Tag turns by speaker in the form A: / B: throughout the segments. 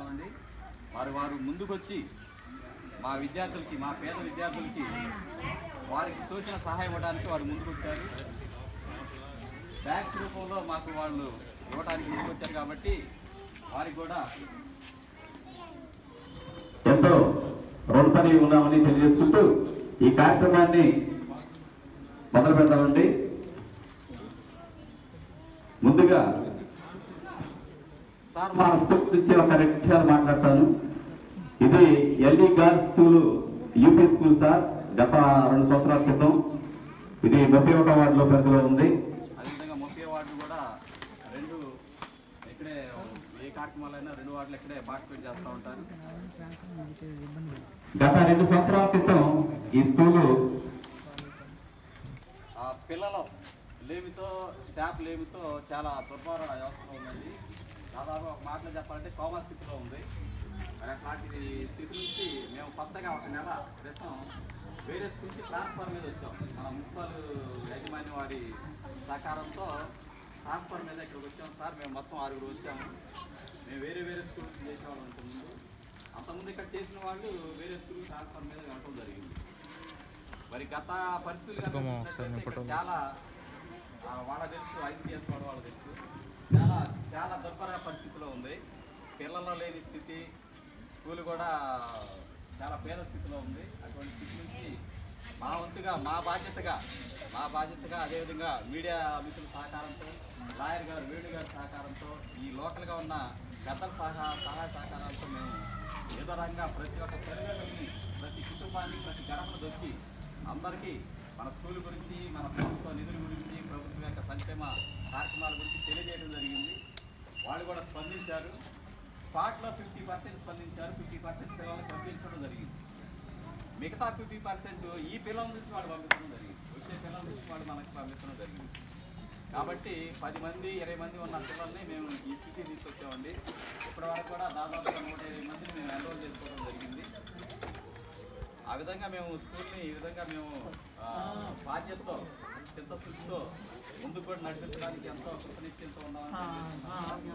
A: ఉన్నామండి. వారు ముందుకొచ్చి మా విద్యార్థులకి, మా పేద విద్యార్థులకి వారికి తోచిన సహాయం ఇవ్వడానికి వారు ముందుకొచ్చారు. బ్యాగ్స్ రూపంలో మాకు వాళ్ళు ఇవ్వడానికి ముందుకొచ్చారు కాబట్టి వారికి కూడా
B: ఎంతో రుణపడి ఉన్నామని తెలియజేసుకుంటూ ఈ కార్యక్రమాన్ని మొదలు పెడతామండి. ముందుగా సార్ మా స్కూల్ గురించి ఒక 2 నిమిషాలు మాట్లాడతాను. ఇది LE girls school, UP school sir. గత 2 సంవత్సరాల క్రితం ఇది 31వ వార్డులో పరిధిలో ఉంది.
A: అదేవిధంగా 30వ వార్డు కూడా 2 ఇక్కడే ఏ కార్యక్రమాలైనా 2 వార్డులు ఇక్కడే పార్టిసిపేట్ చేస్తూ ఉంటారు.
B: గత 2 సంవత్సరాల క్రితం ఈ స్కూలు
A: పిల్లల లేమితో, స్టాఫ్ లేమితో చాలా దుర్భర వ్యవస్థలో ఉందండి. దాదాపు ఒక మాటలో చెప్పాలంటే కోమా స్థితిలో ఉంది. మరి అట్లాంటి స్థితి నుంచి మేము కొత్తగా 1 నెల క్రితం వేరే స్కూల్కి ట్రాన్స్ఫర్ మీద వచ్చాం. మన మున్సిపల్ యాజమాన్యం వారి సహకారంతో ట్రాన్స్ఫర్ మీద ఇక్కడికి వచ్చాం సార్. మేము మొత్తం 6 వచ్చాము. మేము వేరే స్కూల్కి చేసేవాళ్ళం అంతకుముందు ఇక్కడ చేసిన వాళ్ళు వేరే స్కూల్కి ట్రాన్స్ఫర్ మీద వెళ్ళడం జరిగింది. మరి గత పరిస్థితులు చాలా వాళ్ళ తెలుసు, ఐసీఎస్ వాళ్ళ తెలుసు, చాలా దుర్భర పరిస్థితిలో ఉంది. పిల్లల్లో లేని స్థితి, స్కూల్ కూడా చాలా పేద స్థితిలో ఉంది. అటువంటి స్థితి నుంచి మా వంతుగా, మా బాధ్యతగా అదేవిధంగా మీడియా మిత్రుల సహకారంతో, లాయర్ గారు వేణు గారి సహకారంతో, ఈ లోకల్గా ఉన్న పెద్దల సహాయ సహకారాలతో మేము విధంగా ప్రతి ఒక్క తల్లిదండ్రులని, ప్రతి కుటుంబాన్ని, ప్రతి గడపను దొరికి అందరికీ మన స్కూల్ గురించి, మన ప్రభుత్వ నిధుల గురించి, ప్రభుత్వం యొక్క సంక్షేమ కార్యక్రమాల గురించి తెలియజేయడం జరిగింది. వాళ్ళు కూడా స్పందించారు. స్పాట్లో 50% స్పందించారు. 50% పిల్లల్ని పంపించడం జరిగింది. మిగతా 50% ఈ పిల్లల నుంచి వాళ్ళు పంపించడం జరిగింది. వచ్చే పిల్లల నుంచి వాళ్ళు మనకి పంపించడం జరిగింది. కాబట్టి 10 మంది 20 మంది ఉన్న పిల్లల్ని మేము ఈ స్థితికి తీసుకొచ్చామండి. ఇప్పటి వరకు కూడా దాదాపుగా 120 మందిని మేము ఎన్రోల్ చేసుకోవడం జరిగింది. ఆ విధంగా మేము స్కూల్ని ఈ విధంగా మేము బాధ్యతతో, చిత్తశుద్ధితో ముందుకు కూడా నడిపించడానికి ఎంతో కృతనిశ్చయంతో ఉన్నామని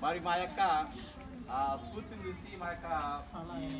A: మరి మా యొక్క స్ఫూర్తిని చూసి మా యొక్క